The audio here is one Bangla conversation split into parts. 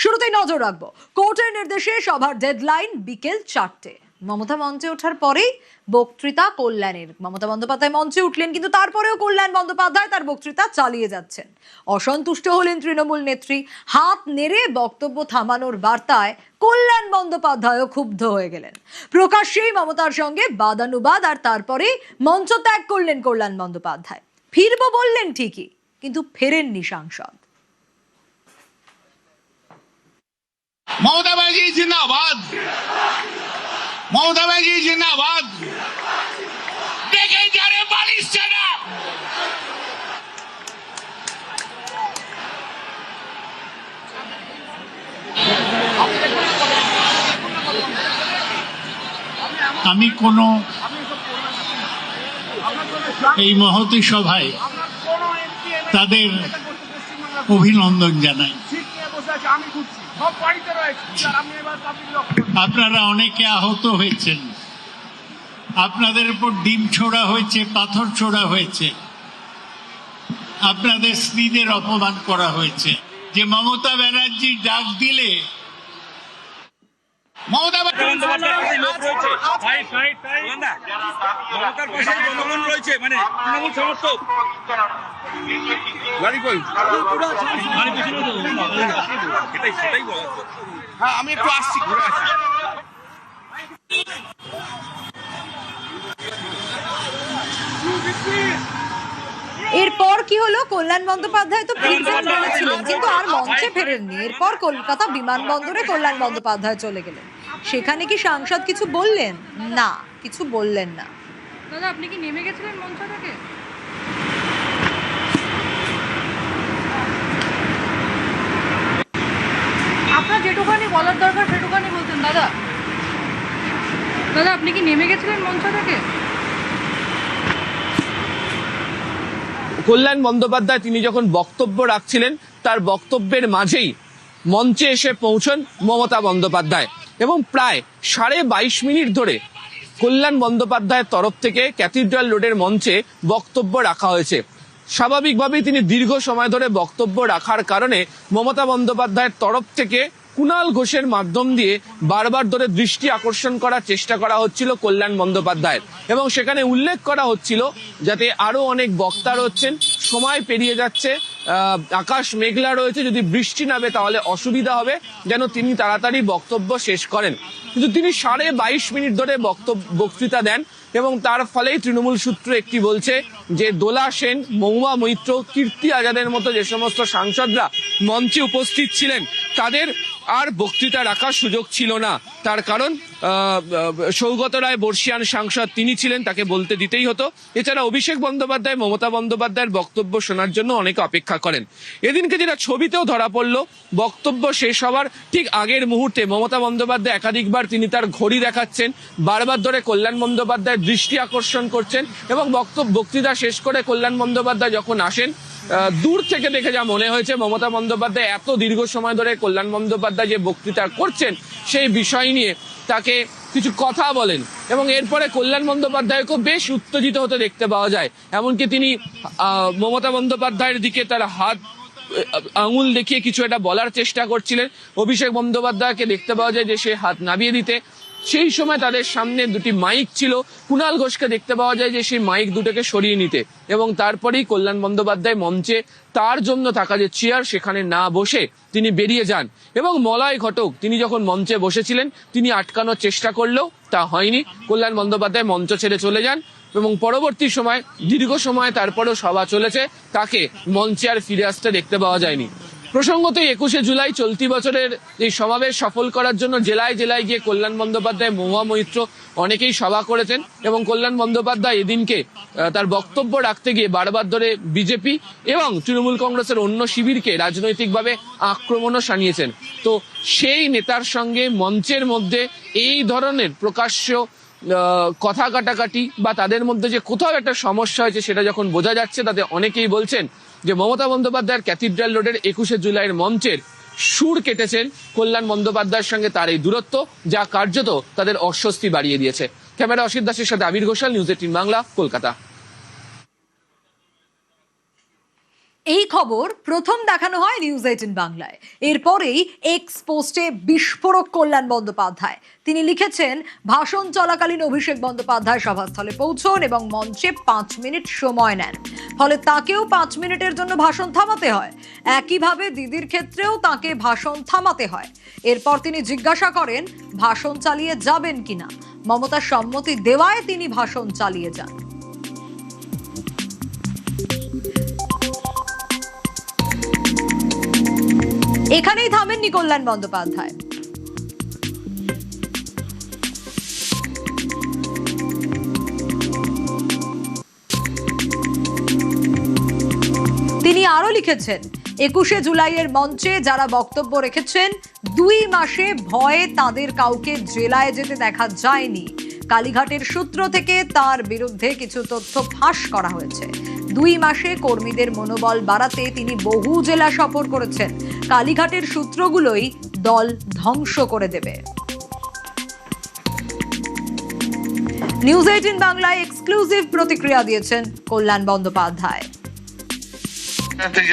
শুরুতেই নজর রাখবো কোর্টের নির্দেশে সভার ডেডলাইন বিকেল 4টে। মমতা মঞ্চে ওঠার পরেই বক্তৃতা কল্যাণের। মমতা বন্দ্যোপাধ্যায় মঞ্চে উঠলেন, কিন্তু তারপরেও কল্যাণ বন্দ্যোপাধ্যায় তার বক্তৃতা চালিয়ে যাচ্ছেন। অসন্তুষ্ট হলেন তৃণমূল নেত্রী। হাত নেড়ে বক্তব্য থামানোর বার্তায় কল্যাণ বন্দ্যোপাধ্যায়ও ক্ষুব্ধ হয়ে গেলেন। প্রকাশ্যেই মমতার সঙ্গে বাদানুবাদ, আর তারপরে মঞ্চ ত্যাগ করলেন কল্যাণ বন্দ্যোপাধ্যায়। ফিরবো বললেন ঠিকই, কিন্তু ফেরেননি সাংসদ। ममता बनर्जी जिंदाबाद, ममता बनर्जी जिंदाबाद। देखें जारे बालिश सेना, আমি কোনো এই মহতী সভায় তাদের অভিনন্দন জানাই। আপনারা অনেকে আহত হয়েছেন, আপনাদের উপর ডিম ছোড়া হয়েছে, পাথর ছোড়া হয়েছে, আপনাদের স্ত্রীদের অপমান করা হয়েছে। যে মমতা ব্যানার্জি ডাক দিলে মমতা রয়েছে মানে তৃণমূল সমর্থক হ্যাঁ আমি একটু আসছি, ঘুরে আসছি। এরপর কি হলো? কল্যাণ বন্দ্যোপাধ্যায় তো ফিরবেন বলেছিলেন, কিন্তু আর মঞ্চে ফেরেননি। এরপর কলকাতা বিমানবন্দরে কল্যাণ বন্দ্যোপাধ্যায় চলে গেলেন। সেখানে কি সাংসদ কিছু বললেন? না, কিছু বললেন না। দাদা, আপনি কি নেমে গেছিলেন মঞ্চ থেকে? আপনার যেটুখানি বলার দরকার সেটুখানি বলতেন। দাদা দাদা আপনি কি নেমে গেছিলেন মঞ্চ থেকে? কল্যাণ বন্দ্যোপাধ্যায় তিনি যখন বক্তব্য রাখছিলেন তার বক্তব্যের মাঝেই মঞ্চে এসে পৌঁছন মমতা বন্দ্যোপাধ্যায় এবং প্রায় 22.5 মিনিট ধরে কল্যাণ বন্দ্যোপাধ্যায়ের তরফ থেকে ক্যাথিড্রাল রোডের মঞ্চে বক্তব্য রাখা হয়েছে। স্বাভাবিকভাবেই তিনি দীর্ঘ সময় ধরে বক্তব্য রাখার কারণে মমতা বন্দ্যোপাধ্যায়ের তরফ থেকে কুণাল ঘোষের মাধ্যম দিয়ে বারবার ধরে দৃষ্টি আকর্ষণ করার চেষ্টা করা হচ্ছিল কল্যাণ বন্দ্যোপাধ্যায়ের, এবং সেখানে উল্লেখ করা হচ্ছিল যাতে আরো অনেক বক্তা রয়েছেন, সময় পেরিয়ে যাচ্ছে, আকাশ মেঘলা রয়েছে, যদি বৃষ্টি নামে তাহলে অসুবিধা হবে, যেন তিনি তাড়াতাড়ি বক্তব্য শেষ করেন। কিন্তু তিনি 22.5 মিনিট ধরে বক্তৃতা দেন এবং তার ফলেই তৃণমূল সূত্র একটি বলছে যে দোলা সেন, মহুয়া মৈত্র, কীর্তি আজাদের মতো যে সমস্ত সাংসদরা মঞ্চে উপস্থিত ছিলেন তাদের আর বক্তৃতা রাখার সুযোগ ছিল না। তার কারণ সৌগত রায় বর্ষিয়ান সাংসদ তিনি ছিলেন, তাকে বলতে দিতেই হতো। এছাড়া অভিষেক বন্দ্যোপাধ্যায় মমতা বন্দ্যোপাধ্যায়ের বক্তব্য শোনার জন্য অনেকে অপেক্ষা করেন। এদিনকে যেটা ছবিতেও ধরা পড়লো, বক্তব্য শেষ হওয়ার ঠিক আগের মুহূর্তে মমতা বন্দ্যোপাধ্যায় একাধিকবার তিনি তার ঘড়ি দেখাচ্ছেন, বারবার ধরে কল্যাণ বন্দ্যোপাধ্যায়ের দৃষ্টি আকর্ষণ করছেন এবং বক্তৃতা শেষ করে কল্যাণ বন্দ্যোপাধ্যায় যখন আসেন, দূর থেকে দেখে যা মনে হয়েছে মমতা বন্দ্যোপাধ্যায় এত দীর্ঘ সময় ধরে কল্যাণ বন্দ্যোপাধ্যায় যে বক্তৃতা করছেন সেই বিষয় নিয়ে তাকে কিছু কথা বলেন এবং এরপরে কল্যাণ বন্দ্যোপাধ্যায়কেও বেশ উত্তেজিত হতে দেখতে পাওয়া যায়। এমনকি তিনি মমতা বন্দ্যোপাধ্যায়ের দিকে তার হাত আঙুল দেখিয়ে কিছু একটা বলার চেষ্টা করছিলেন। অভিষেক বন্দ্যোপাধ্যায়কে দেখতে পাওয়া যায় যে সে হাত নামিয়ে দিতে। সেই সময় তাদের সামনে দুটি মাইক ছিল, কুণাল ঘোষকে দেখতে পাওয়া যায় যে সেই মাইক দুটোকে সরিয়ে নিতে, এবং তারপরেই কল্যাণ বন্দ্যোপাধ্যায় মঞ্চে তার জন্য থাকা যে চেয়ার সেখানে না বসে তিনি বেরিয়ে যান। এবং মলয় ঘটক তিনি যখন মঞ্চে বসেছিলেন তিনি আটকানোর চেষ্টা করলেও তা হয়নি, কল্যাণ বন্দ্যোপাধ্যায় মঞ্চ ছেড়ে চলে যান এবং পরবর্তী সময় দীর্ঘ সময় তারপরেও সভা চলেছে, তাকে মঞ্চে আর ফিরে আসতে দেখতে পাওয়া যায়নি। প্রসঙ্গত 21শে জুলাই চলতি বছরের এই সমাবেশ সফল করার জন্য জেলায় জেলায় গিয়ে কল্যাণ বন্দ্যোপাধ্যায়, মহুয়া মৈত্র অনেকেই সভা করেছেন এবং কল্যাণ বন্দ্যোপাধ্যায় এদিনকে তার বক্তব্য রাখতে গিয়ে বারবার ধরে বিজেপি এবং তৃণমূল কংগ্রেসের অন্য শিবিরকে রাজনৈতিকভাবে আক্রমণও শানিয়েছেন। তো সেই নেতার সঙ্গে মঞ্চের মধ্যে এই ধরনের প্রকাশ্য কথা কাটাকাটি বা তাদের মধ্যে যে কোথাও একটা সমস্যা হয়েছে সেটা যখন বোঝা যাচ্ছে, তাতে অনেকেই বলছেন যে মমতা বন্দ্যোপাধ্যায়ের ক্যাথিড্রাল রোডের 21শে জুলাইয়ের মঞ্চের সুর কেটেছেন কল্যাণ বন্দ্যোপাধ্যায়ের সঙ্গে তার এই দূরত্ব, যা কার্যত তাদের অস্বস্তি বাড়িয়ে দিয়েছে। ক্যামেরা অসিত দাসের সাথে আবির ঘোষাল, নিউজ 18 বাংলা, কলকাতা। এই খবর প্রথম দেখানো হয় নিউজ 18 বাংলায়। এরপরেই এক্স পোস্টে বিস্ফোরক কল্যাণ বন্দ্যোপাধ্যায়। তিনি লিখেছেন, ভাষণ চলাকালীন অভিষেক বন্দ্যোপাধ্যায় সভাস্থলে পৌঁছন এবং মঞ্চে 5 মিনিট সময় নেন, ফলে তাকেও 5 মিনিটের জন্য ভাষণ থামাতে হয়। একইভাবে দিদির ক্ষেত্রেও তাকে ভাষণ থামাতে হয়। এরপর তিনি জিজ্ঞাসা করেন ভাষণ চালিয়ে যাবেন কিনা। মমতার সম্মতি দেওয়ায় তিনি ভাষণ চালিয়ে যান। এখানেই থামেননি কল্যাণ বন্দ্যোপাধ্যায়। তিনি আরো লিখেছেন, 21শে জুলাইয়ের মঞ্চে যারা বক্তব্য রেখেছেন 2 মাসে ভয়ে তাদের কাউকে জেলায় যেতে দেখা যায়নি। কালীঘাটের সূত্র থেকে তার বিরুদ্ধে কিছু তথ্য ফাঁস করা হয়েছে। 2 মাসে কর্মীদের মনোবল বাড়াতে তিনি বহু জেলা সফর করেছেন। কালীঘাটের সূত্রগুলোই দল ধ্বংস করে দেবে। নিউজ 18 বাংলায় এক্সক্লুসিভ প্রতিক্রিয়া দিয়েছেন কল্যাণ বন্দ্যোপাধ্যায়।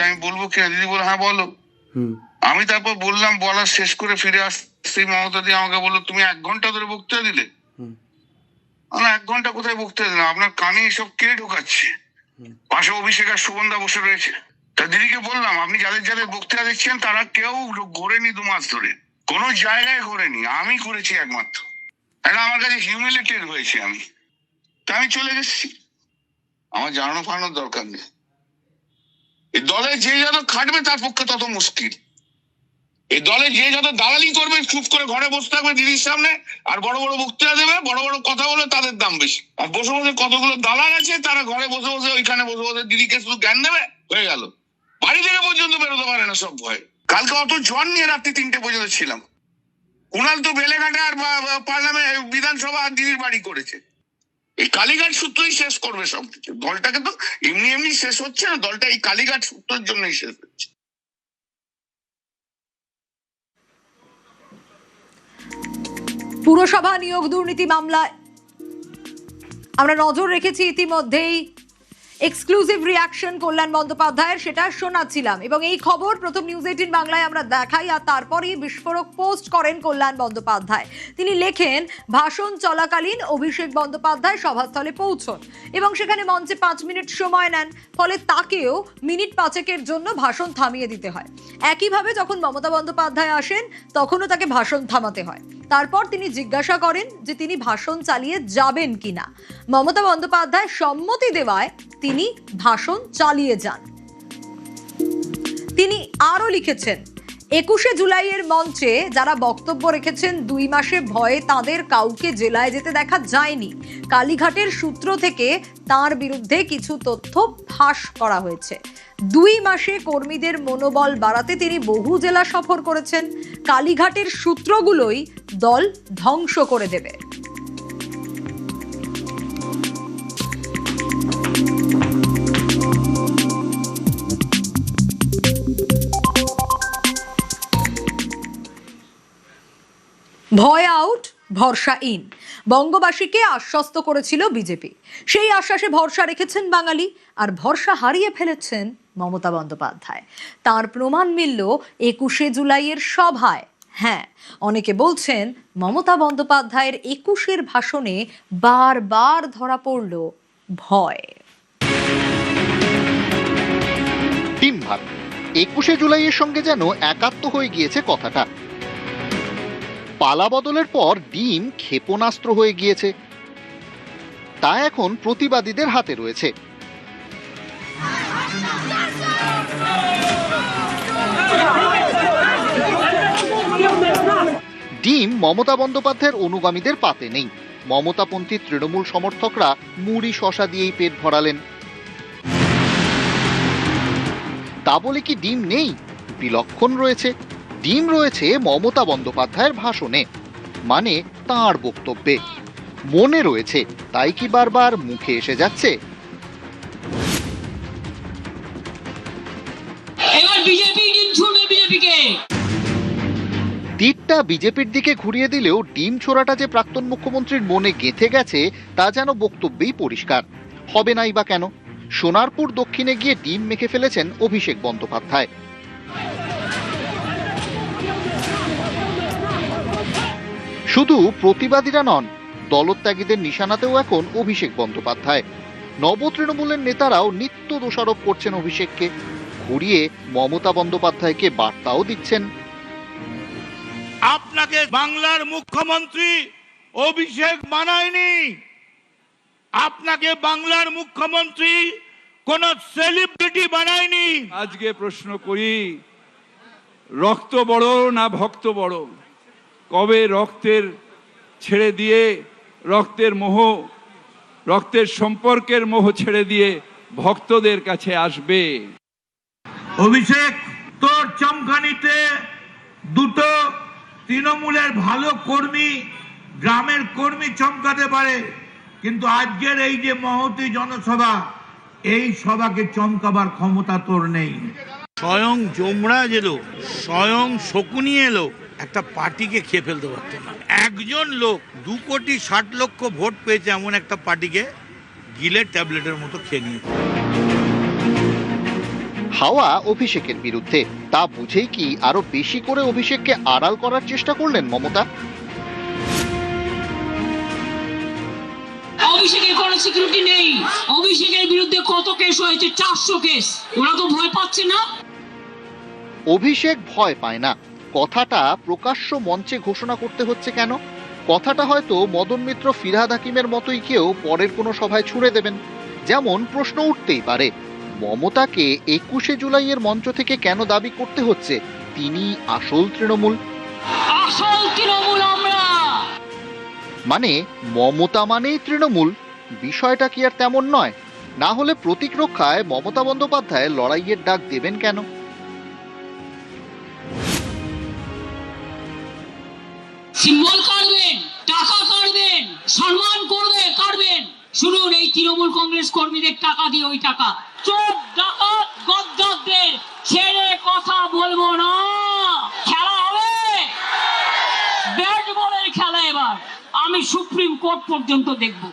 আমি বলবো কি দিদি বলে হ্যাঁ বলো। আমি তারপর বললাম, বলা শেষ করে ফিরে আসছি, মমতা দি আমাকে বললো তুমি 1 ঘন্টা ধরে বক্তৃতা দিলে। আমরা 1 ঘন্টা কোথায় বক্তৃতা দিলাম? আপনার কানে এসব কে ঢোকাচ্ছে? পাশে অভিষেক আর সুগন্ধা বসে রয়েছে। তা দিদিকে বললাম, আপনি যাদের যাদের বক্তৃতা দিচ্ছেন তারা কেউ ঘোরেনি 2 মাস ধরে, কোনো জায়গায় ঘোরেনি, আমি করেছি একমাত্র। এটা আমার কাছে হিউমিলেটেড হয়েছে। তা আমি চলে গেছি, আমার জানানো ফানানোর দরকার নেই। এই দলে যে যত খাটবে তার পক্ষে তত মুশকিল। এই দলে যে যত দালালি করবে, চুপ করে ঘরে বসে থাকবে দিদির সামনে আর বড় বড় বক্তৃতা দেবে, বড় বড় কথা বলে, তাদের দাম বেশি। আর বসে বসে কতগুলো দালাল আছে তারা ঘরে বসে বসে ওইখানে বসে বসে দিদিকে শুধু জ্ঞান দেবে, হয়ে গেল। বাড়ি থেকে পর্যন্ত বেরোতে পারে না সব ভয়। কালকে অত জ্বর নিয়ে রাত্রি 3টে পর্যন্ত ছিলাম। কুণাল তো বেলেঘাটে আর পার্লামেন্ট বিধানসভা আর দিদির বাড়ি করেছে। এই কালীঘাট সূত্রই শেষ করবে সবকিছু। দলটাকে তো এমনি এমনি শেষ হচ্ছে না, দলটা এই কালীঘাট সূত্রের জন্যই শেষ হচ্ছে। পুরসভা নিয়োগ দুর্নীতি মামলায় আমরা নজর রেখেছি ইতিমধ্যেই। এক্সক্লুসিভ রিয়াকশন কল্যাণ বন্দ্যোপাধ্যায়ের, সেটা শোনাচ্ছিলাম এবং এই খবর প্রথম নিউজ 18 বাংলায় আমরা দেখাই। আর তারপরেই বিস্ফোরক পোস্ট করেন কল্যাণ বন্দ্যোপাধ্যায়। তিনি লেখেন, ভাষণ চলাকালীন অভিষেক বন্দ্যোপাধ্যায় সভাস্থলে পৌঁছন এবং সেখানে মঞ্চে 5 মিনিট সময় নেন, ফলে তাকেও মিনিট 5-এর জন্য ভাষণ থামিয়ে দিতে হয়। একইভাবে যখন মমতা বন্দ্যোপাধ্যায় আসেন তখনও তাকে ভাষণ থামাতে হয়। তারপর তিনি জিজ্ঞাসা করেন যে তিনি ভাষণ চালিয়ে যাবেন কিনা। মমতা বন্দ্যোপাধ্যায় সম্মতি দেওয়ায় তিনি ভাষণ চালিয়ে যান। তিনি আরো লিখেছেন, 21শে জুলাইয়ের মঞ্চে যারা বক্তব্য রেখেছেন 2 মাসে ভয়ে তাদের কাউকে জেলায় যেতে দেখা যায়নি। কালীঘাটের সূত্র থেকে তার বিরুদ্ধে কিছু তথ্য ফাঁস করা হয়েছে। 2 মাসে কর্মীদের মনোবল বাড়াতে তিনি বহু জেলা সফর করেছেন। কালীঘাটের সূত্রগুলোই দল ধ্বংস করে দেবে। ভয় আউট, ভরসা ইন। বঙ্গবাসীকে আশ্বস্ত করেছিল বিজেপি। সেই আশ্বাসে ভরসা রেখেছেন বাঙালি, আর ভরসা হারিয়ে ফেলেছেন মমতা বন্দ্যোপাধ্যায়। তার প্রমাণ মিলল 21শে জুলাইয়ের সভায়। হ্যাঁ, অনেকে বলছেন মমতা বন্দ্যোপাধ্যায়ের 21-এর ভাষণে বারবার ধরা পড়ল ভয়। টিম ভাগ 21শে জুলাইয়ের সঙ্গে যেন একাত্ম হয়ে গিয়েছে কথাটা। পালা বদলের পর ডিম ক্ষেপণাস্ত্র হয়ে গিয়েছে, তা এখন প্রতিবাদীদের হাতে রয়েছে। ডিম মমতা বন্দ্যোপাধ্যায়ের অনুগামীদের পাতে নেই। মমতাপন্থী তৃণমূল সমর্থকরা মুড়ি শশা দিয়েই পেট ভরালেন। তা বলে কি ডিম নেই? বিলক্ষণ রয়েছে। ডিম রয়েছে মমতা বন্দ্যোপাধ্যায়ের ভাষণে, মানে তাঁর বক্তব্যে। মনে রয়েছে, তাই কি বারবার মুখে এসে যাচ্ছে? তীরটা বিজেপির দিকে ঘুরিয়ে দিলেও ডিম ছোড়াটা যে প্রাক্তন মুখ্যমন্ত্রীর মনে গেঁথে গেছে তা যেন বক্তব্যেই পরিষ্কার। হবে নাই বা কেন? সোনারপুর দক্ষিণে গিয়ে ডিম মেখে ফেলেছেন অভিষেক বন্দ্যোপাধ্যায়। শুধু প্রতিবাদীরা নন, দলত্যাগীদের নিশানাতেও এখন অভিষেক বন্দ্যোপাধ্যায়। নব তৃণমূলের নেতারাও নিত্য দোষারোপ করছেন অভিষেককে, ঘুরিয়ে মমতা বন্দ্যোপাধ্যায়কে বার্তাও দিচ্ছেন। আপনাকে বাংলার মুখ্যমন্ত্রী অভিষেক বানায়নি, আপনাকে বাংলার মুখ্যমন্ত্রী কোন সেলিব্রিটি বানায়নি। আজকে প্রশ্ন করি, রক্ত বড় না ভক্ত বড়? কবে রক্তের ছেড়ে দিয়ে রক্তের মোহ, রক্তের সম্পর্কের মোহ ছেড়ে দিয়ে ভক্তদের কাছে আসবে? অভিষেক, তোর চমকানিতে দুটো তৃণমূলের ভালো কর্মী, গ্রামের কর্মী চমকাতে পারে, কিন্তু আজকের এই যে মহতী জনসভা, এই সভাকে চমকাবার ক্ষমতা তোর নেই। স্বয়ং যমরাজ এলো, স্বয়ং শকুনি এলো, একটা পার্টিকে খেয়ে ফেলতে পারত না। একজন লোক 2,60,00,000 ভোট পেয়েছে এমন একটা পার্টিকে গিলে ট্যাবলেটের মতো খেয়ে নিয়েছে। হাওয়া অভিষেকের বিরুদ্ধে, তা বুঝেই কি আরো বেশি করে অভিষেককে আড়াল করার চেষ্টা করলেন মমতা? অভিষেকের কোনো সিকিউরিটি নেই। অভিষেকের বিরুদ্ধে কত কেস হয়েছে? 400 কেস। ওরা তো ভয় পাচ্ছে না। অভিষেক ভয় পায় না, কথাটা প্রকাশ্য মঞ্চে ঘোষণা করতে হচ্ছে কেন? কথাটা হয়তো মদন মিত্র, ফিরহাদ হাকিমের মতোই কেউ পরের কোনো সভায় ছুড়ে দেবেন। যেমন প্রশ্ন উঠতেই পারে, মমতাকে 21শে জুলাইয়ের মঞ্চ থেকে কেন দাবি করতে হচ্ছে তিনি আসল তৃণমূল? আসল তৃণমূল আমরা। মানে মমতা মানেই তৃণমূল? বিষয়টা কি আর তেমন নয়? না হলে প্রতীক রক্ষায় মমতা বন্দ্যোপাধ্যায় লড়াইয়ের ডাক দেবেন কেন? সিম্বল কাটবেন, টাকা কাটবেন, সম্মান করবে কাটবেন। শুনুন, এই তৃণমূল কংগ্রেস কর্মীদের টাকা দিয়ে ওই টাকা চোর ডাকাত গদ্দারদের ছেড়ে কথা বলবো না। খেলা হবে, ব্যাট বলের খেলা। এবার আমি সুপ্রিম কোর্ট পর্যন্ত দেখব।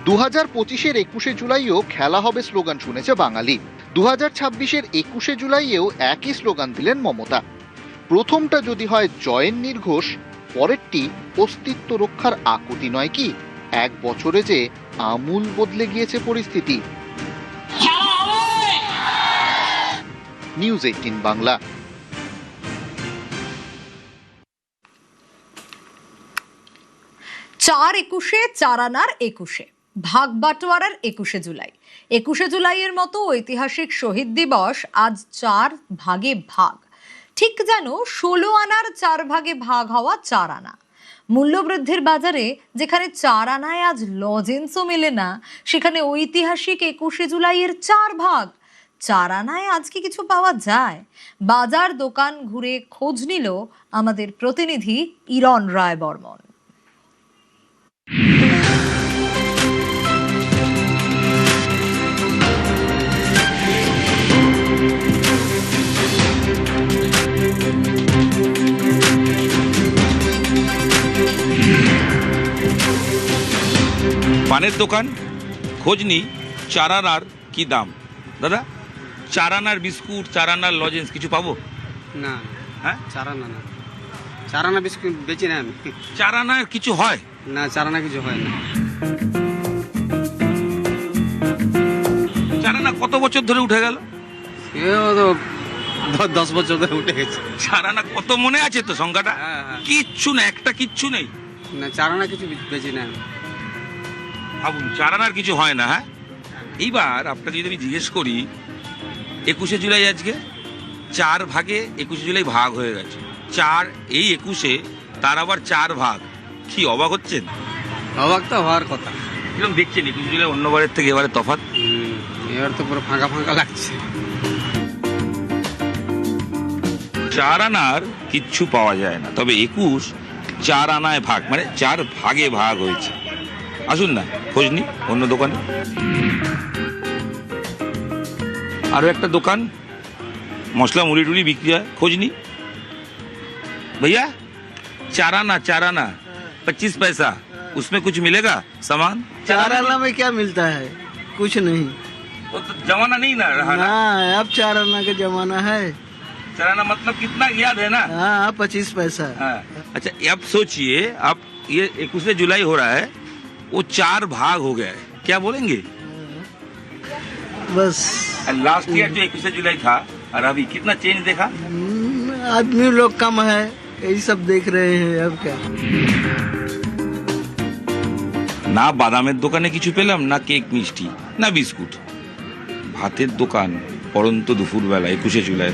2025-এর 21শে জুলাইও খেলা হবে স্লোগান শুনেছে বাঙালি। 2026-এর 21শে জুলাইয়েও একই স্লোগান দিলেন মমতা। প্রথমটা যদি হয় জয়ের নির্ঘোষ, পরেরটি অস্তিত্ব রক্ষার আকুতি নয় কি? এক বছরে যে আমূল বদলে গিয়েছে পরিস্থিতি। নিউজ 18 বাংলা। 4/21-এ, 4 আনার 21-এ, ভাগ বাটোয়ারার 21শে জুলাই। 21শে জুলাইয়ের মতো ঐতিহাসিক শহীদ দিবস আজ 4 ভাগে ভাগ। ঠিক যেন 16 আনার 4 ভাগে ভাগ হওয়া 4 আনা। মূল্যবৃদ্ধির বাজারে যেখানে 4 আনায় আজ লজেন্সও মেলে না, সেখানে ঐতিহাসিক 21শে জুলাইয়ের 4 ভাগ। 4 আনায় আজ কি কিছু পাওয়া যায়? বাজার দোকান ঘুরে খোঁজ নিল আমাদের প্রতিনিধি ইরন রায় বর্মন। পানের দোকান খোঁজ নি 4 আনার কি দাম। দাদা, 4 আনার বিস্কুট, 4 আনার লজেন্স কিছু পাবো? না। হ্যাঁ, 4 আনা না, 4 আনা বিস্কুট বেচি না আমি। 4 আনার কিছু হয় না, 4 আনা কিছু হয় না। 4 আনা কত বছর ধরে উঠে গেল? এও তো 10 বছর ধরে উঠে গেছে। 4 আনা কত মনে আছে তো সংখ্যাটা? হ্যাঁ, হ্যাঁ। কিচ্ছু না, একটা কিচ্ছু নেই। না, 4 আনা কিছু বেচি না আমি। ভাবুন, 4 আনার কিছু হয় না। হ্যাঁ, এইবার আপনাকে যদি আমি জিজ্ঞেস করি, 21শে জুলাই আজকে 4 ভাগে 21শে জুলাই ভাগ হয়ে গেছে। 4 এই 21শে, তার আবার 4 ভাগ। কি অবাক হচ্ছেন? অবাক তো হওয়ার কথা। কিরকম দেখছেন 21শে জুলাই অন্যবারের থেকে এবারে তফাৎ? এবার তো পুরো ফাঁকা ফাঁকা লাগছে। 4 আনার কিচ্ছু পাওয়া যায় না, তবে 21 4 আনায় ভাগ, মানে 4 ভাগে ভাগ হয়েছে। আসুন না, খোঁজ নি অন্য দোকানে। আরো একটা দোকান, মশলা মুড়ি টুড়ি বিক্রি হয়, খোঁজ নি। ভাইয়া, 4 আনা 25 পয়সা। उसमें कुछ मिलेगा सामान? चार आना में क्या मिलता है? कुछ नहीं। वो तो जमाना नहीं ना रहा ना। ना, अब चार आना का जमाना है। चलाना मतलब कितना याद है ना? हाँ, 25 पैसा। हाँ। अच्छा, अब सोचिए, अब ये 21 जुलाई हो रहा है, वो 4 भाग हो गया है, क्या बोलेंगे? बस लास्ट ईयर जो 21 जुलाई था और अभी कितना चेंज देखा? आदमी लोग कम है, यही सब देख रहे हैं, अब क्या। না বাদামের দোকানে কিছু পেলাম, না কেক মিষ্টি, না বিস্কুট। ভাতের দোকান পরন্ত দুপুরবেলা 21 জুলাই।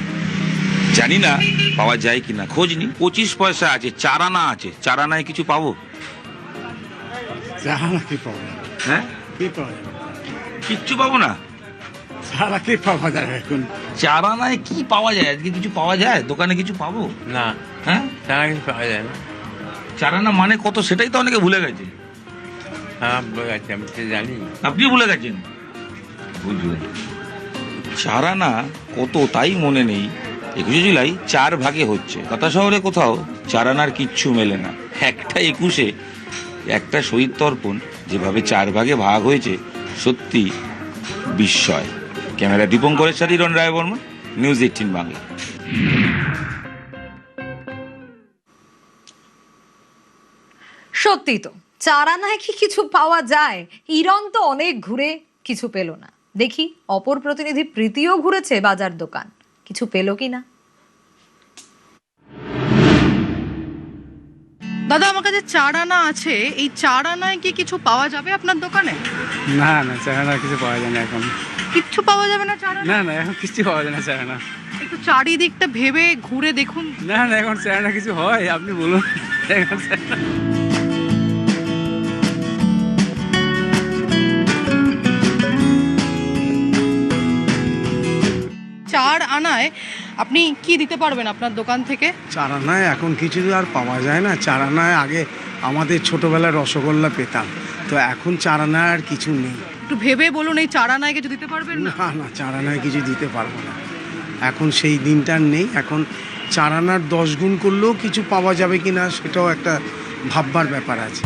জানি না পাওয়া যায় কিনা, খোঁজ নি। 25 পয়সা আছে, 4 আনা আছে, 4 আনায় কিছু পাবো? কি পাবো? হ্যাঁ, কি পাবো? কিচ্ছু পাবো না। সারা কি পাওয়া যাবে এখন? 4 আনায় কি পাওয়া যায়? আজকে কিছু পাওয়া যায়? দোকানে কিছু পাবো না, হ্যাঁ, সারা কিছু পাওয়া যায় না। 4 আনা মানে কত সেটাই তো অনেকে ভুলে গেছে। হ্যাঁ, আমি তো জানি। আপনি ভুলে গেছেন? বুঝলেন, 4 আনা কত তাই মনে নেই। 21 জুলাই 4 ভাগে হচ্ছে। কথা শহরে কোথাও 4 আনার কিচ্ছু মেলে না। একটা 21-এ একটা শহীদ তর্পণ যেভাবে 4 ভাগে ভাগ হয়েছে, সত্যি বিস্ময়। ক্যামেরা দীপঙ্করের সাথে রন রায় বর্মা, নিউজ 18 বাংলা। সত্যি তো, 4 আনায় কি কিছু পাওয়া যায়? ইরন তো অনেক ঘুরে কিছু পেল না। দেখি অপর প্রতিনিধি প্রীতিও ঘুরেছে বাজার দোকান, কিছু পেল কিনা। দাদা, আমার কাছে 4 আনা আছে, এই 4 আনায় কি কিছু পাওয়া যাবে আপনার দোকানে? না না, 4 আনা কিছু পাওয়া যায় না এখন। কিচ্ছু পাওয়া যাবে না 4 আনা? না না, এখন কিছু পাওয়া যায় না 4 আনা। একটু চারিদিকটা ভেবে ঘুরে দেখুন। না না, এখন 4 আনা কিছু হয়? আপনি বলুন। এখন 4 আনায় আপনি কি দিতে পারবেন আপনার দোকান থেকে? 4 আনায় এখন কিছু আর পাওয়া যায় না। 4 আনায় আগে আমাদের ছোটবেলায় রসগোল্লা পেতাম, তো এখন 4 আনায় আর কিছু নেই। একটু ভেবে বলুন, এই 4 আনায় কিছু দিতে পারবেন না? না না, 4 আনায় কিছু দিতে পারবো না। এখন সেই দিনটা নেই। এখন 4 আনার 10 গুণ করলেও কিছু পাওয়া যাবে কিনা সেটাও একটা ভাববার ব্যাপার আছে।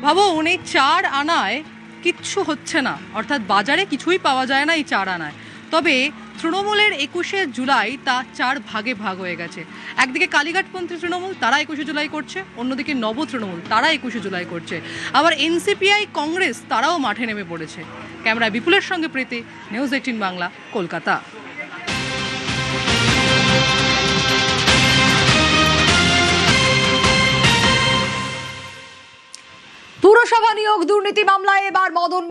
ভাবুন, এই 4 আনায় কিচ্ছু হচ্ছে না, অর্থাৎ বাজারে কিছুই পাওয়া যায় না এই 4 আনায়। তবে তৃণমূলের 21শে জুলাই তা 4 ভাগে ভাগ হয়ে গেছে। একদিকে কালীঘাটপন্থী তৃণমূল, তারা 21শে জুলাই করছে, অন্যদিকে নব তৃণমূল, তারা 21শে জুলাই করছে। আবার এনসিপিআই, কংগ্রেস, তারাও মাঠে নেমে পড়েছে। ক্যামেরায় বিপুলের সঙ্গে প্রীতি, নিউজ 18 বাংলা, কলকাতা। পুরসভা নিয়োগ দুর্নীতি মামলায় এবার মদন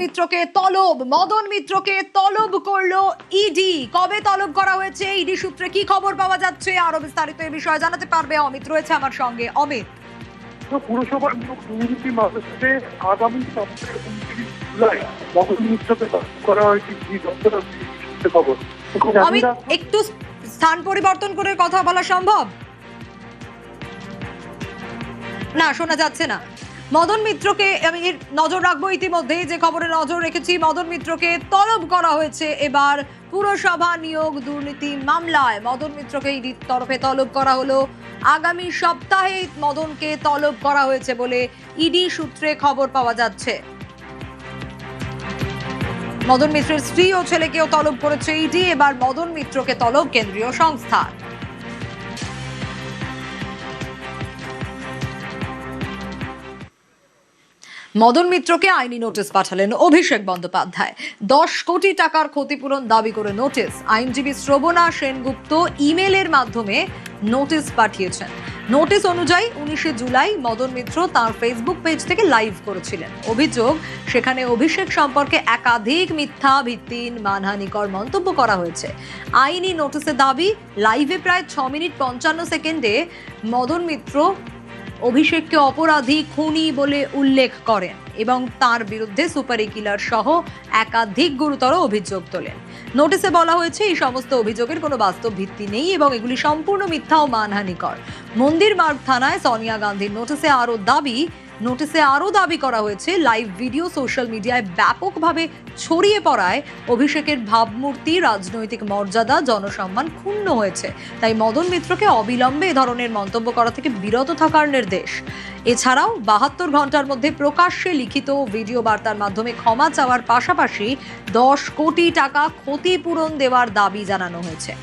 মিত্রকে তলব করলো ইডি। কবে তলব করা হয়েছে, ইডি সূত্রে কি খবর পাওয়া যাচ্ছে, আরো বিস্তারিত এই বিষয়ে জানাতে পারবে অমিত রয়েছে আমার সঙ্গে। অমিত, পুরসভা নিয়োগ দুর্নীতি মামলাতে আগামী সপ্তাহে 29 জুলাই মদন মিত্রকে তলব করা হয়েছে ইডি দপ্তর খবর। অমিত, একটু স্থান পরিবর্তন করে কথা বলা সম্ভব? না, শোনা যাচ্ছে না। মদন মিত্রকে আমি নজর রাখবো, ইতিমধ্যে যে খবরে নজর রেখেছি, মদন মিত্রকে তলব করা হয়েছে এবার পুরসভা নিয়োগ দুর্নীতি মামলায়। মদন মিত্রকে ইডির তরফে তলব করা হলো। আগামী সপ্তাহে মদনকে তলব করা হয়েছে বলে ইডি সূত্রে খবর পাওয়া যাচ্ছে। মদন মিত্রের স্ত্রী ও ছেলেকেও তলব করেছে ইডি। এবার মদন মিত্রকে তলব কেন্দ্রীয় সংস্থা। মদন মিত্রকে আইনি নোটিশ পাঠালেন অভিষেক বন্দ্যোপাধ্যায়। 10 কোটি টাকার ক্ষতিপূরণ দাবি করে নোটিশ। আইনজীবী শ্রবণা সেনগুপ্ত ইমেলের মাধ্যমে নোটিশ পাঠিয়েছেন। নোটিশ অনুযায়ী 19শে জুলাই মদন মিত্র তার ফেসবুক পেজ থেকে লাইভ করেছিলেন। অভিযোগ, সেখানে অভিষেক সম্পর্কে একাধিক মিথ্যা, ভিত্তিহীন, মানহানিকর মন্তব্য করা হয়েছে। আইনি নোটিশে দাবি, লাইভে প্রায় 6 মিনিট 55 সেকেন্ডে মদন মিত্র অভিষেককে অপরাধী, খুনি বলে উল্লেখ করেন এবং তার বিরুদ্ধে সুপারি কিলার সহ একাধিক গুরুতর অভিযোগ তোলেন। নোটিশে বলা হয়েছে এই সমস্ত অভিযোগের কোনো বাস্তব ভিত্তি নেই এবং এগুলি সম্পূর্ণ মিথ্যা ও মানহানিকর। মন্দির মার্গ থানায় সোনিয়া গান্ধীর নোটিশে আরও দাবি, নোটিশে আরও দাবি করা হয়েছে, লাইভ ভিডিও সোশ্যাল মিডিয়ায় ব্যাপকভাবে ছড়িয়ে পড়ায় অভিষেকের ভাবমূর্তি, রাজনৈতিক মর্যাদা, জনসম্মান ক্ষুণ্ণ হয়েছে। তাই মদন মিত্রকে অবিলম্বে এ ধরনের মন্তব্য করা থেকে বিরত থাকার নির্দেশ। এছাড়াও 72 ঘন্টার মধ্যে প্রকাশ্যে লিখিত ভিডিও বার্তার মাধ্যমে ক্ষমা চাওয়ার পাশাপাশি 10 কোটি টাকা ক্ষতিপূরণ দেওয়ার দাবি জানানো হয়েছে।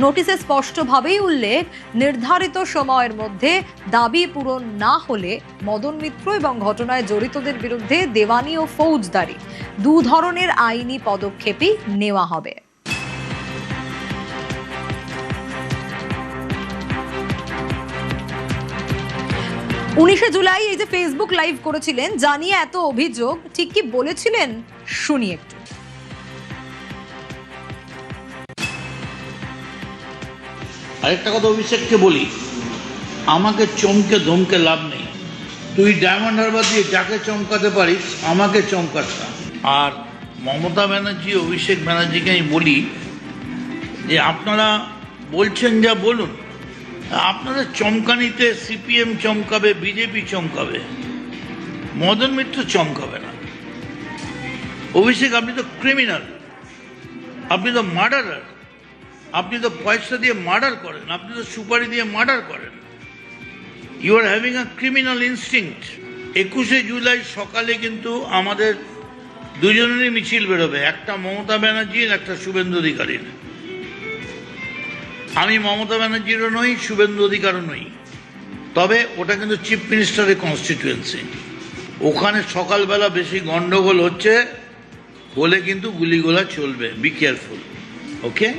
নোটিশে স্পষ্টভাবেই উল্লেখ, নির্ধারিত সময়ের মধ্যে দাবি পূরণ না হলে মদন মিত্র এবং ঘটনায় জড়িতদের বিরুদ্ধে দেওয়ানি ও ফৌজদারি 2 ধরনের আইনি পদক্ষেপই নেওয়া হবে। উনিশে জুলাই এই যে ফেসবুক লাইভ করেছিলেন, জানিয়ে এত অভিযোগ, ঠিক কি বলেছিলেন শুনি একটু। আরেকটা কথা অভিষেককে বলি, আমাকে চমকে ধমকে লাভ নেই। তুই ডায়মন্ড হারবার দিয়ে যাকে চমকাতে পারিস, আমাকে চমকাস না। আর মমতা ব্যানার্জি, অভিষেক ব্যানার্জিকে আমি বলি যে আপনারা বলছেন যা বলুন, আপনাদের চমকানিতে সিপিএম চমকাবে, বিজেপি চমকাবে, মদন মিত্র চমকাবে না। অভিষেক, আপনি তো ক্রিমিনাল, আপনি তো মার্ডারার, আপনি তো পয়সা দিয়ে মার্ডার করেন, আপনি তো সুপারি দিয়ে মার্ডার করেন। You are having a criminal instinct. 21শে জুলাই সকালে কিন্তু আমাদের দুজনেরই মিছিল বেরোবে, একটা মমতা ব্যানার্জির, একটা শুভেন্দু অধিকারীর। আমি মমতা ব্যানার্জিরও নই, শুভেন্দু অধিকারও নই, তবে ওটা কিন্তু চিফ মিনিস্টারের কনস্টিটিউয়েন্সি। ওখানে সকালবেলা বেশি গন্ডগোল হচ্ছে, হলে কিন্তু গুলিগোলা চলবে, বি কেয়ারফুল, ওকে?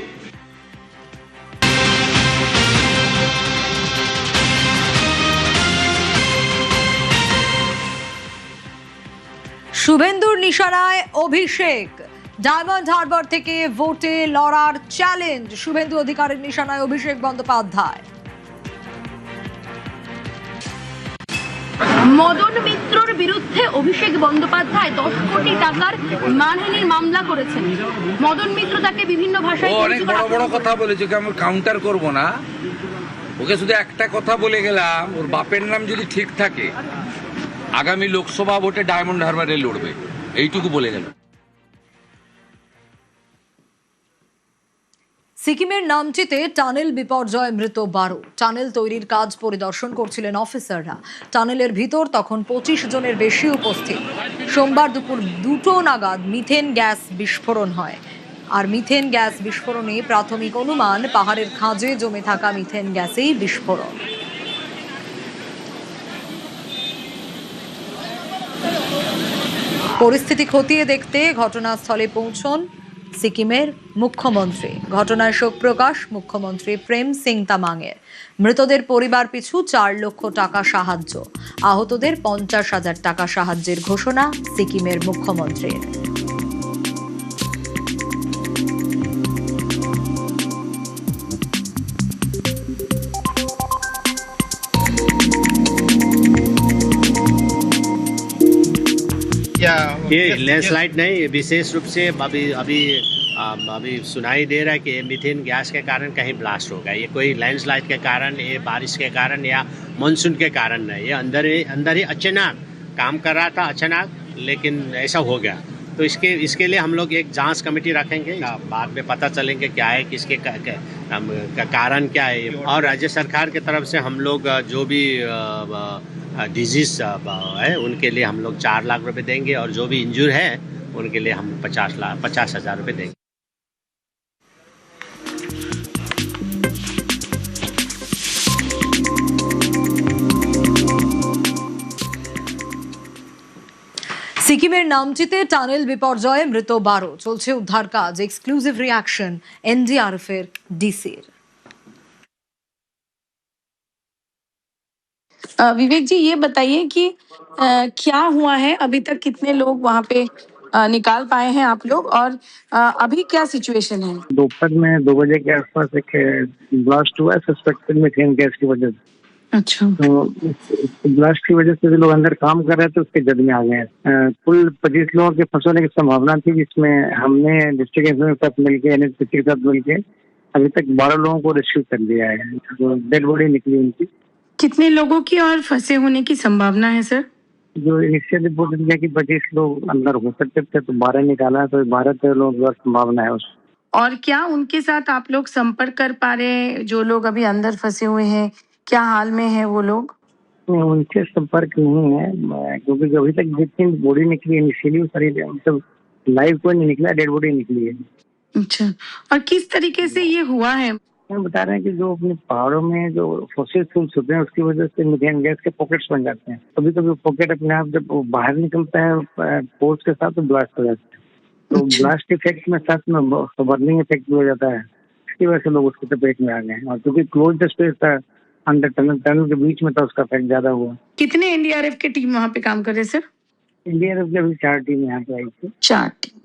শুভেন্দুর নিশানায় অভিষেক, ডায়মন্ড হারবার থেকে ভোটে লড়ার চ্যালেঞ্জ। শুভেন্দু অধিকারের নিশানায় অভিষেক বন্দ্যোপাধ্যায়। মদন মিত্রর বিরুদ্ধে অভিষেক বন্দ্যোপাধ্যায় 10 কোটি টাকার মানহানির মামলা করেছেন। মদন মিত্র তাকে বিভিন্ন ভাষায় অনেক বড় বড় কথা বলেছে, আমি কাউন্টার করব না। ওকে শুধু একটা কথা বলে গেলাম, ওর বাপের নাম যদি ঠিক থাকে আগামী লোকসভা ভোটে ডায়মন্ড হারবারে লড়বে, এইটুকু বলে গেল। সিকিমের নামচিতে টানেল বিপর্যয়, মৃত 12। টানেল তৈরির কাজ পরিদর্শন করছিলেন অফিসাররা। টানেলের ভিতর তখন 25 জনের বেশি উপস্থিত। সোমবার দুপুর 2টো নাগাদ মিথেন গ্যাস বিস্ফোরণ হয়। আর মিথেন গ্যাস বিস্ফোরণে প্রাথমিক অনুমান, পাহাড়ের খাঁজে জমে থাকা মিথেন গ্যাসেই বিস্ফোরণ। পরিস্থিতি খতিয়ে দেখতে ঘটনাস্থলে পৌঁছন সিকিমের মুখ্যমন্ত্রী। ঘটনায় শোক প্রকাশ মুখ্যমন্ত্রী প্রেম সিং তামাংয়ের। মৃতদের পরিবার পিছু 4 লক্ষ টাকা সাহায্য, আহতদের 50,000 টাকা সাহায্যের ঘোষণা সিকিমের মুখ্যমন্ত্রীর। ये लैंडस्लाइड नहीं, विशेष रूप से अभी सुनाई दे रहा है कि मीथेन गैस के कारण कहीं ब्लास्ट होगा। ये कोई लैंडस्लाइड के कारण, ये बारिश के कारण या मानसून के कारण नहीं, ये अंदर ही अचानक काम कर रहा था, अचानक, लेकिन ऐसा हो गया। तो इसके लिए हम लोग एक जांच कमेटी रखेंगे, बाद में पता चलेंगे क्या है, किसके कारण क्या है। और राज्य सरकार की तरफ से हम लोग जो भी डिजीज है उनके लिए हम लोग 4 लाख रुपए देंगे, और जो भी इंजूर है उनके लिए हम 50,000 रुपए देंगे। সিকিমের নামচিতে টানেল বিপর্যয়ে মৃত 12। চলছে উদ্ধার কাজ। এক্সক্লুসিভ রিয়াকশন এনডিআরএফ এর ডিসির। विवेक जी, ये बताइए कि क्या हुआ है, अभी तक कितने लोग वहाँ पे निकाल पाए हैं आप लोग, और अभी क्या सिचुएशन है? दोपहर में 2 बजे के आसपास एक ब्लास्ट हुआ है, सस्पेक्टेड मीथेन गैस की वजह से। अच्छा। तो ब्लास्ट की वजह से जो लोग अंदर काम कर रहे थे उसके जद में आ गए हैं। कुल 25 लोगों के फंसने की संभावना थी, जिसमें हमने डिस्ट्रिक्ट इंस्पेक्टर के साथ मिलकर, एनएचपीसी के साथ मिलकर अभी तक 12 लोगों को रेस्क्यू कर लिया है। तो डेड बॉडी निकली उनकी। कितने लोगों की और फंसे होने की संभावना है सर? जो इनिशियल रिपोर्ट दिया कि 25 लोग अंदर हो सकते थे, तो 12 निकाला, तो 12-13 लोगों की संभावना है उसमें। और क्या उनके साथ आप लोग संपर्क कर पा रहे हैं, जो लोग अभी अंदर फंसे हुए हैं, क्या हाल में है वो लोग? नहीं, उनसे संपर्क नहीं है, क्योंकि जो अभी तक जितनी बॉडी निकली इनिशियली वो सारी मतलब लाइव कोई नहीं निकला, डेड बॉडी निकली है। अच्छा, और किस तरीके से ये हुआ है? हम बता रहे हैं कि जो अपने पहाड़ों में जो फॉसिल फ्यूल्स होते हैं उसकी वजह से मीथेन गैस के पॉकेट्स बन जाते हैं। कभी कभी पॉकेट अपने आप जब वो बाहर निकलता है फोर्स के साथ, तो ब्लास्ट हो जाता है। तो ब्लास्ट इफेक्ट में साथ में बर्निंग इफेक्ट भी हो जाता है, इसकी वजह से लोग उसकी चपेट में आ गए। और क्योंकि क्लोज द स्पेस था, अंडर टनल के बीच में, तो उसका इफेक्ट ज्यादा हुआ। कितने एनडीआरएफ की टीम वहाँ पे काम कर रहे हैं सर? इंडिया की अभी 4 टीम यहाँ पे आई थी। 4 टीम।